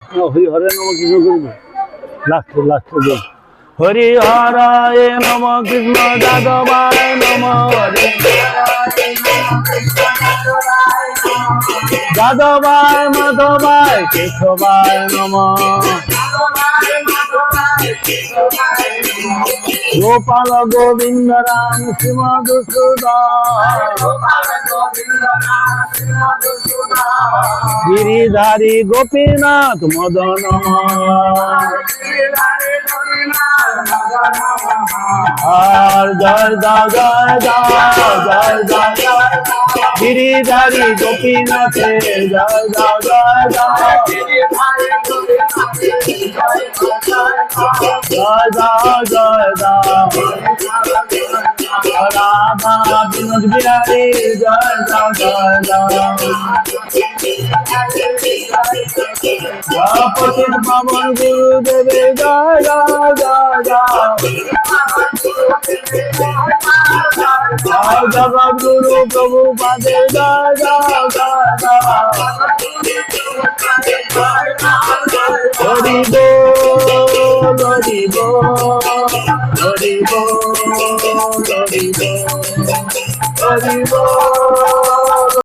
হরি হরে নম কৃষ্ণ করবে লাস্টে লাস্টে হরি হরায় নম কৃষ্ণ যাদবায় নম হরি যাদবায় মাধবায় কেশবায় নম গোপাল গোবিন্দ রাম শ্রীমধুসূদন গিরিধারী গোপীনাথ মদন আর জয় জয় জয় জয় জয় জয় গিরিধারী গোপীনাথে জয় জয় জয় জয় জয় জয় জয় রাধা বিনোদ বিহারী জয় জয় জয় জয় পতিত পাবন গুরুদেবে জয় জয় জয় জয় জগৎ গুরু প্রভু পাদে জয় জয় জয় হরি বল হরি বল হরি বল হরি বল হরি বল